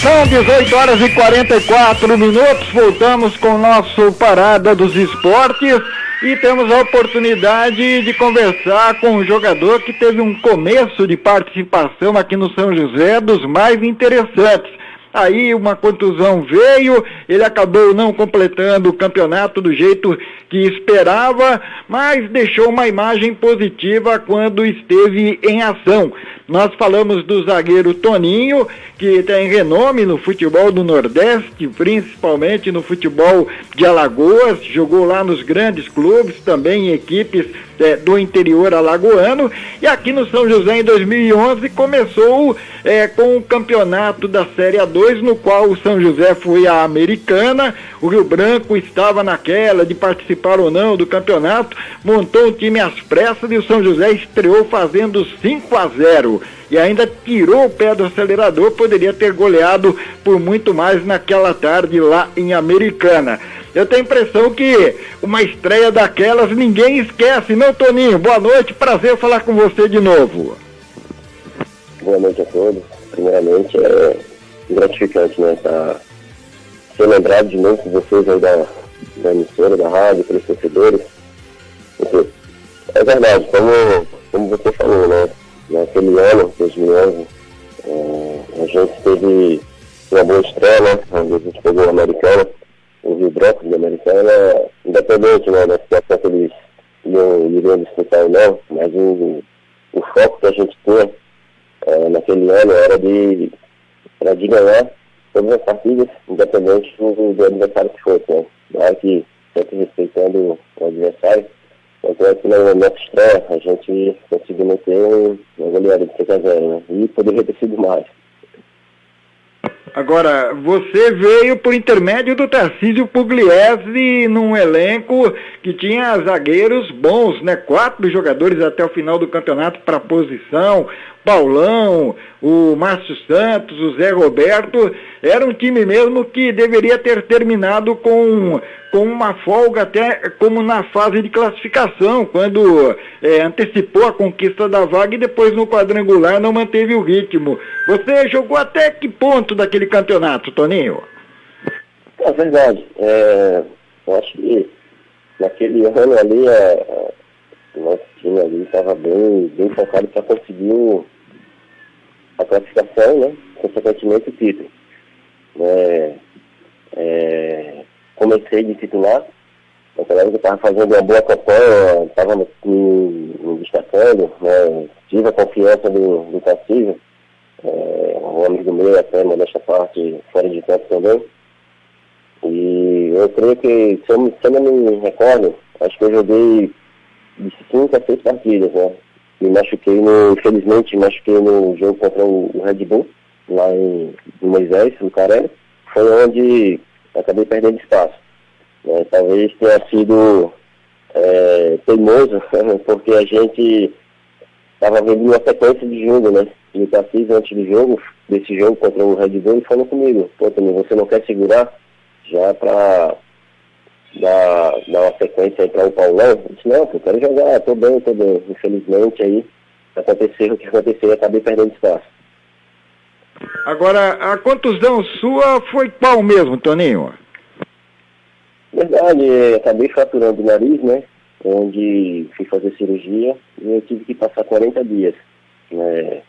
São 18 horas e 44 minutos, voltamos com o nosso Parada dos Esportes e temos a oportunidade de conversar com um jogador que teve um começo de participação aqui no São José dos mais interessantes. Aí uma contusão veio, ele acabou não completando o campeonato do jeito que esperava, mas deixou uma imagem positiva quando esteve em ação. Nós falamos do zagueiro Toninho, que tem renome no futebol do Nordeste, principalmente no futebol de Alagoas, jogou lá nos grandes clubes, também em equipes do interior alagoano, e aqui no São José em 2011 começou com o campeonato da Série A2, no qual o São José foi à Americana, o Rio Branco estava naquela de participar ou não do campeonato, montou o time às pressas e o São José estreou fazendo 5-0. E ainda tirou o pé do acelerador, poderia ter goleado por muito mais naquela tarde lá em Americana. Eu tenho a impressão que uma estreia daquelas ninguém esquece, não, Toninho? Boa noite, prazer falar com você de novo. Boa noite a todos. Primeiramente, é gratificante, né, ser lembrado de novo com vocês aí da emissora, da rádio, pelos torcedores. Enfim, é verdade, como você falou, né? Naquele ano, 2011, a gente teve uma boa estreia, né? A gente pegou o Americana, o Rio Branco da Americana, independente, né, da situação que eles iriam disputar ou não, mas o foco que a gente tinha naquele ano era de ganhar todas as partidas, independente do adversário que fosse, né? Claro que sempre respeitando o adversário. Então aqui na nossa estreia a gente conseguiu manter uma goleada de 6-0, né? E poderia ter sido mais. Agora, você veio por intermédio do Tarcísio Pugliese num elenco que tinha zagueiros bons, né? 4 jogadores até o final do campeonato para posição, Paulão, o Márcio Santos, o Zé Roberto. Era um time mesmo que deveria ter terminado com uma folga até como na fase de classificação, quando antecipou a conquista da vaga e depois no quadrangular não manteve o ritmo. Você jogou até que ponto daquele campeonato, Toninho? É verdade. Eu acho que naquele ano ali o nosso time ali estava bem focado para conseguir a classificação, né? Consequentemente o título. Comecei de titular, naquela época eu estava fazendo uma boa campanha, estava me destacando, né? Tive a confiança do Tarcísio, um amigo meu até, modéstia à parte, fora de campo também. E eu creio que, se eu não me recordo, acho que eu joguei de 5 a 6 partidas, né? Infelizmente, machuquei no jogo contra o Red Bull, lá em Moisés, no Carelli. Foi onde acabei perdendo espaço. Talvez tenha sido teimoso, porque a gente estava vendo uma sequência de jogo, né? E o Tarcísio, antes desse jogo contra o Red Bull, ele falou comigo: pô, também você não quer segurar já para dar uma sequência aí para o Paulão? Eu disse: não, eu quero jogar, tô bem. Infelizmente aí aconteceu o que aconteceu e acabei perdendo espaço. Agora, a contusão sua foi qual mesmo, Toninho? Verdade, acabei fraturando o nariz, né? Onde fui fazer cirurgia e eu tive que passar 40 dias, né?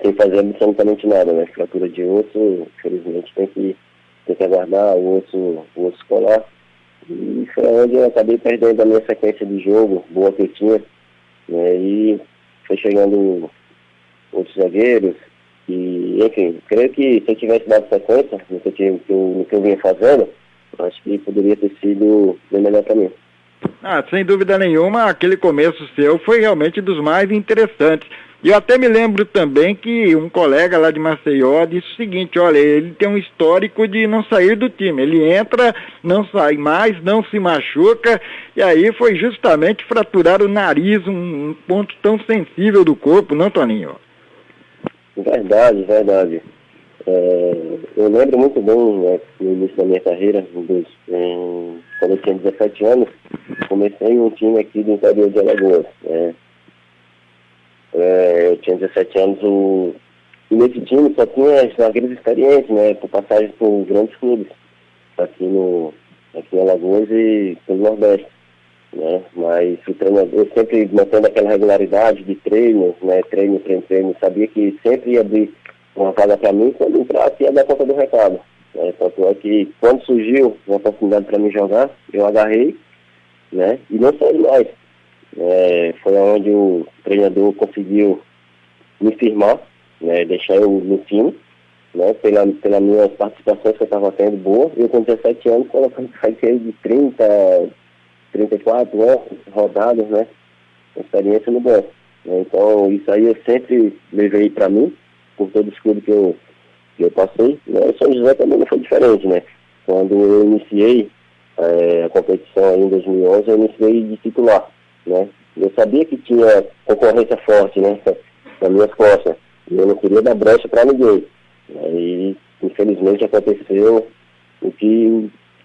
Sem fazer absolutamente nada, né? Fratura de osso, infelizmente tem que aguardar o osso colar. E foi onde eu acabei perdendo a minha sequência de jogo, boa que eu tinha, né? E foi chegando outros zagueiros. E, enfim, creio que se eu tivesse dado sequência no que eu vinha fazendo, acho que poderia ter sido bem melhor para mim. Sem dúvida nenhuma, aquele começo seu foi realmente dos mais interessantes. E eu até me lembro também que um colega lá de Maceió disse o seguinte: olha, ele tem um histórico de não sair do time. Ele entra, não sai mais, não se machuca, e aí foi justamente fraturar o nariz, um ponto tão sensível do corpo, não, Toninho? Verdade. Eu lembro muito bem, né, no início da minha carreira, quando eu tinha 17 anos, comecei em um time aqui do interior de Alagoas. Eu tinha 17 anos, E nesse time só tinha zagueiros experientes, né, por passagens por grandes clubes, aqui em Alagoas e pelo Nordeste, né, mas o treinador sempre mantendo aquela regularidade de treino, né, treino, sabia que sempre ia abrir uma vaga para mim, quando entrasse ia dar conta do recado, né, tanto é que quando surgiu uma oportunidade para mim jogar, eu agarrei, né, e não saí mais. Foi onde o treinador conseguiu me firmar, né, deixar eu no time, né, pela minha participação que eu estava tendo boa. Eu com 17 anos, quando eu saí de 34 anos, rodadas, né, experiência no banco. Então, isso aí eu sempre levei para mim, por todos os clubes que eu passei. Né, o São José também não foi diferente, né. Quando eu iniciei a competição aí em 2011, eu iniciei de titular, né. Eu sabia que tinha concorrência forte, né, nas minhas costas. E eu não queria dar brecha para ninguém. E, infelizmente, aconteceu o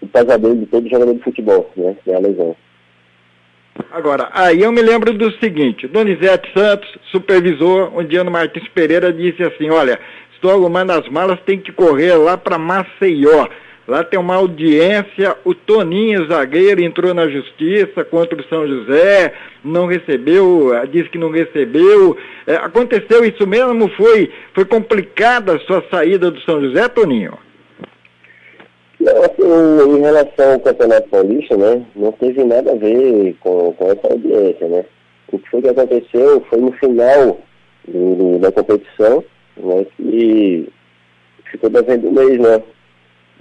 pesadelo de todo jogador de futebol, né, que é a lesão. Agora, aí eu me lembro do seguinte: Donizete Santos, supervisor, um dia no Martins Pereira, disse assim: olha, estou arrumando as malas, tem que correr lá para Maceió. Lá tem uma audiência, o Toninho, zagueiro, entrou na justiça contra o São José, não recebeu, disse que não recebeu. Aconteceu isso mesmo? Foi complicada a sua saída do São José, Toninho? Não, assim, em relação ao Campeonato Paulista, né, não teve nada a ver com essa audiência, né. O que foi que aconteceu foi no final da competição, né, que ficou devendo um mês, né.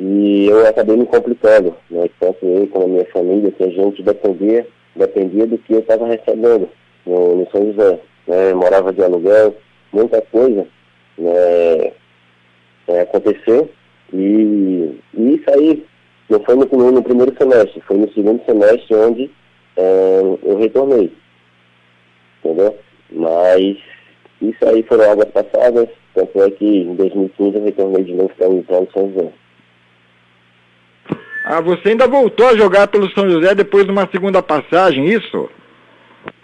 E eu acabei me complicando, né, tanto eu como a minha família, que a gente dependia do que eu estava recebendo no São José, né, morava de aluguel, muita coisa, né, aconteceu, e isso aí não foi no primeiro semestre, foi no segundo semestre onde eu retornei, entendeu? Mas isso aí foram águas passadas, tanto é que em 2015 eu retornei de novo para o São José. Ah, você ainda voltou a jogar pelo São José depois de uma segunda passagem, isso?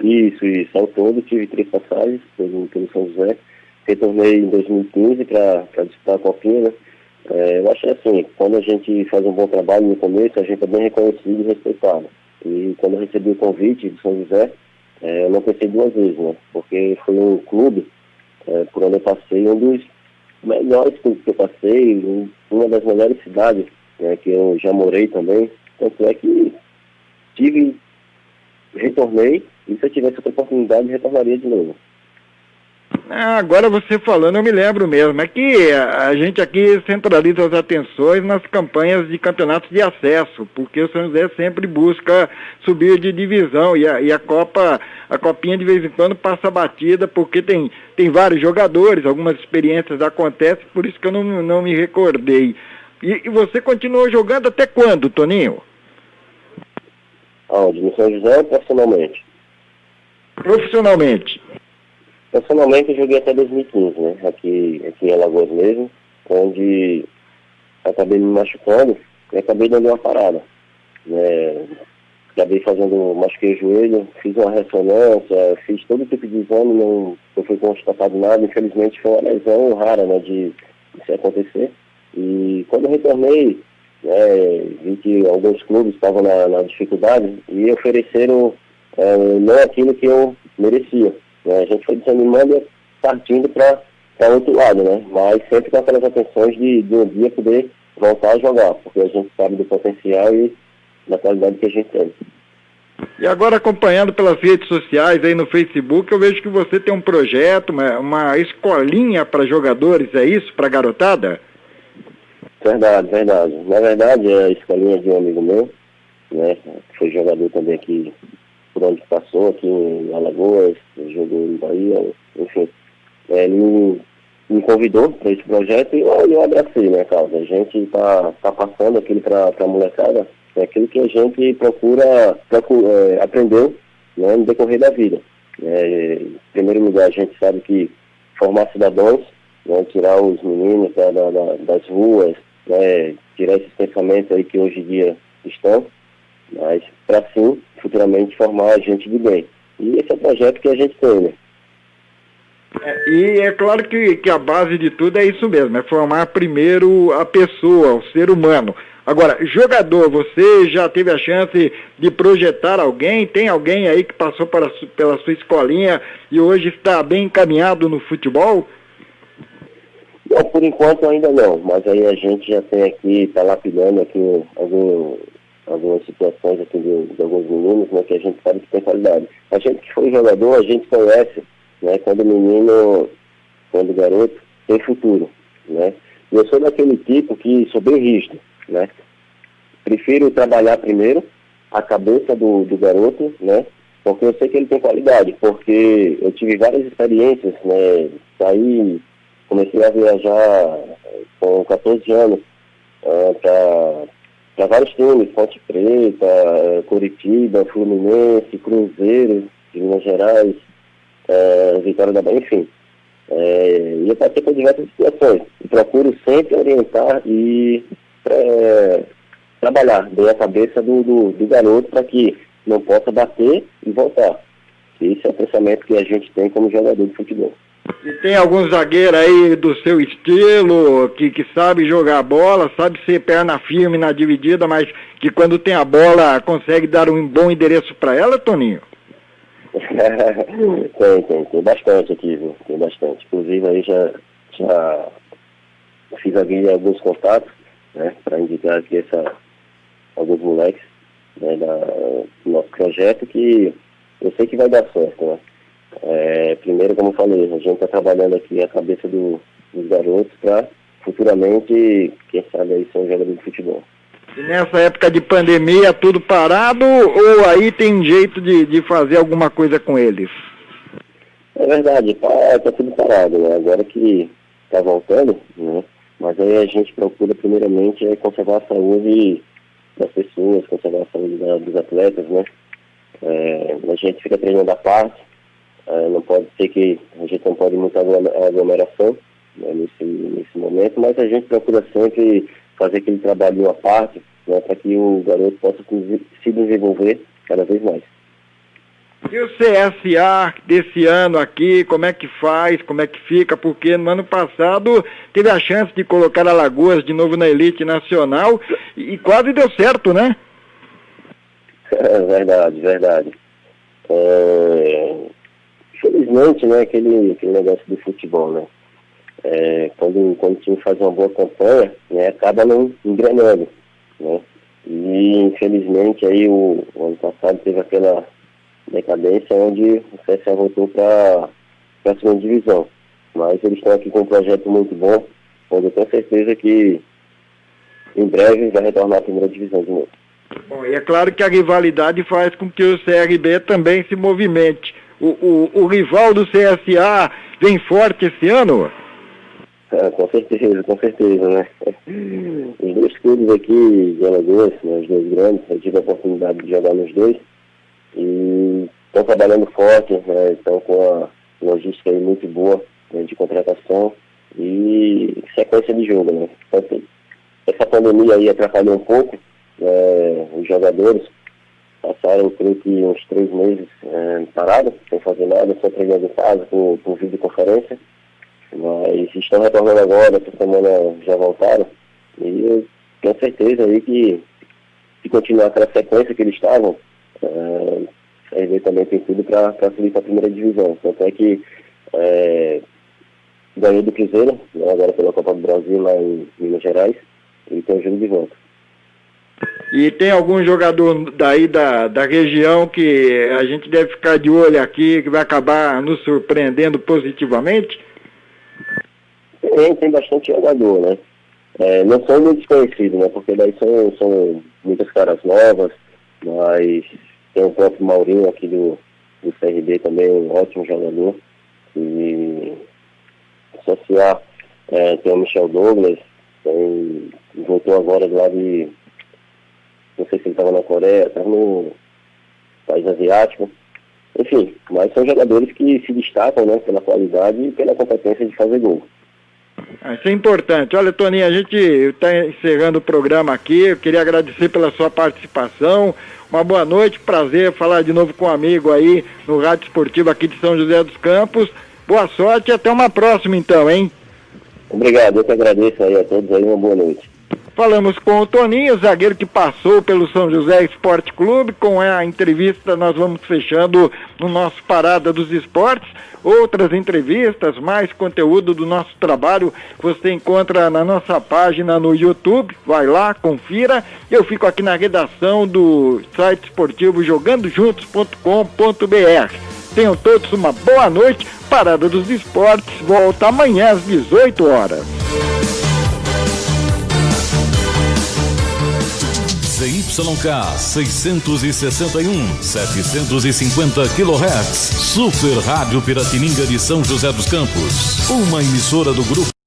Isso. Ao todo tive 3 passagens pelo São José. Retornei em 2015 para disputar a Copinha, né? Eu acho assim, quando a gente faz um bom trabalho no começo, a gente é bem reconhecido e respeitado. E quando eu recebi o convite do São José, eu não pensei 2 vezes, né? Porque foi um clube, por onde eu passei, um dos melhores clubes que eu passei, uma das melhores cidades, que eu já morei também. Tanto é que retornei, e se eu tivesse outra oportunidade, retornaria de novo. Agora você falando, eu me lembro mesmo, é que a gente aqui centraliza as atenções nas campanhas de campeonatos de acesso, porque o São José sempre busca subir de divisão, e a Copinha de vez em quando passa batida, porque tem vários jogadores, algumas experiências acontecem, por isso que eu não me recordei. E você continuou jogando até quando, Toninho? Onde? No São José ou profissionalmente? Profissionalmente. Profissionalmente eu joguei até 2015, né? Aqui em Alagoas mesmo, onde acabei me machucando e acabei dando uma parada. Acabei machuquei o joelho, fiz uma ressonância, fiz todo tipo de exame, não foi constatado nada. Infelizmente foi uma lesão rara, né, de se acontecer. E quando eu retornei, vi que alguns clubes estavam na dificuldade e ofereceram não aquilo que eu merecia. A gente foi desanimando e partindo para outro lado, né? Mas sempre com aquelas atenções de um dia poder voltar a jogar, porque a gente sabe do potencial e da qualidade que a gente tem. E agora, acompanhando pelas redes sociais, aí no Facebook, eu vejo que você tem um projeto, uma escolinha para jogadores, é isso? Para garotada? Verdade. Na verdade, é a escolinha de um amigo meu, né? Foi jogador também aqui, por onde passou, aqui em Alagoas, jogou em Bahia, enfim. Ele me convidou para esse projeto e eu abracei, né, causa. A gente tá passando aquilo para a molecada, é aquilo que a gente procura aprender, né, no decorrer da vida. Em primeiro lugar, a gente sabe que formar cidadãos, né, tirar os meninos das ruas, né, tirar esses pensamentos aí que hoje em dia estão, mas para sim, futuramente, formar gente de bem. E esse é o projeto que a gente tem, né? E é claro que a base de tudo é isso mesmo, é formar primeiro a pessoa, o ser humano. Agora, jogador, você já teve a chance de projetar alguém? Tem alguém aí que passou pela sua escolinha e hoje está bem encaminhado no futebol? Não, por enquanto ainda não, mas aí a gente já tem aqui, está lapidando aqui algumas situações aqui de alguns meninos, né, que a gente sabe que tem qualidade. A gente que foi jogador, a gente conhece, né, quando o garoto tem futuro, né. E eu sou daquele tipo que sou bem rígido, né. Prefiro trabalhar primeiro a cabeça do garoto, né, porque eu sei que ele tem qualidade, porque eu tive várias experiências, né, saí, comecei a viajar com 14 anos para vários times, Ponte Preta, Curitiba, Fluminense, Cruzeiro, de Minas Gerais, Vitória da Bahia, enfim. E eu passei por diversas situações. E procuro sempre orientar e trabalhar bem a cabeça do garoto para que não possa bater e voltar. Esse é o pensamento que a gente tem como jogador de futebol. E tem algum zagueiro aí do seu estilo, que sabe jogar bola, sabe ser perna firme na dividida, mas que quando tem a bola consegue dar um bom endereço para ela, Toninho? Tem bastante aqui, viu? Tem bastante. Inclusive aí já fiz aqui alguns contatos, né, para indicar aqui alguns moleques, né, do nosso projeto, que eu sei que vai dar certo, né? Primeiro, como eu falei, a gente está trabalhando aqui a cabeça dos garotos para futuramente, quem sabe aí, ser um jogador de futebol. E nessa época de pandemia, tudo parado ou aí tem jeito de fazer alguma coisa com eles? É verdade, tá tudo parado, né? Agora que está voltando, né? Mas aí a gente procura primeiramente conservar a saúde das pessoas, conservar a saúde dos atletas, né? A gente fica treinando à parte. Não pode ser que a gente não pode ir muita aglomeração, né, nesse momento, mas a gente procura sempre fazer aquele trabalho à parte, né, para que o garoto possa se desenvolver cada vez mais. E o CSA desse ano aqui, como é que faz, como é que fica? Porque no ano passado teve a chance de colocar Alagoas de novo na elite nacional e quase deu certo, né? Verdade. Infelizmente, né, aquele negócio do futebol, né? Quando o time faz uma boa campanha, né, acaba não engrenando, né? E infelizmente aí o ano passado teve aquela decadência onde o CSA voltou para a segunda divisão. Mas eles estão aqui com um projeto muito bom, onde eu tenho certeza que em breve vai retornar à primeira divisão de novo. Bom, e é claro que a rivalidade faz com que o CRB também se movimente. O rival do CSA vem forte esse ano? Com certeza, né? Os dois clubes aqui de Alagoas, né, os dois grandes, eu tive a oportunidade de jogar nos dois e estão trabalhando forte, né, estão com a logística aí muito boa, né, de contratação e sequência de jogo, né? Então, essa pandemia aí atrapalhou um pouco, os jogadores. Passaram, eu creio que uns 3 meses parados, sem fazer nada, só treinando em casa, com videoconferência. Mas estão retornando agora, essa semana já voltaram. E eu tenho certeza aí que, se continuar aquela sequência que eles estavam, o CRB também tem tudo para subir para a primeira divisão. Tanto é que ganhou do Cruzeiro, né, agora pela Copa do Brasil, lá em Minas Gerais, e tem o jogo de volta. E tem algum jogador daí da região que a gente deve ficar de olho aqui, que vai acabar nos surpreendendo positivamente? Tem bastante jogador, né? Não são muito desconhecidos, né? Porque daí são muitas caras novas, mas tem o próprio Maurinho aqui do CRB também, um ótimo jogador. E associar, tem o Michel Douglas, voltou agora do lado de... Não sei se ele estava na Coreia, estava no país asiático. Enfim, mas são jogadores que se destacam, né, pela qualidade e pela competência de fazer gol. Isso é importante. Olha, Toninho, a gente está encerrando o programa aqui. Eu queria agradecer pela sua participação. Uma boa noite, prazer falar de novo com um amigo aí no Rádio Esportivo aqui de São José dos Campos. Boa sorte e até uma próxima então, hein? Obrigado, eu que agradeço aí a todos aí, uma boa noite. Falamos com o Toninho, zagueiro que passou pelo São José Esporte Clube. Com a entrevista nós vamos fechando no nosso Parada dos Esportes. Outras entrevistas, mais conteúdo do nosso trabalho você encontra na nossa página no YouTube. Vai lá, confira. Eu fico aqui na redação do site esportivo jogandojuntos.com.br. Tenham todos uma boa noite. Parada dos Esportes volta amanhã às 18 horas. ZYK 661, 750 kHz, Super Rádio Piratininga de São José dos Campos, uma emissora do grupo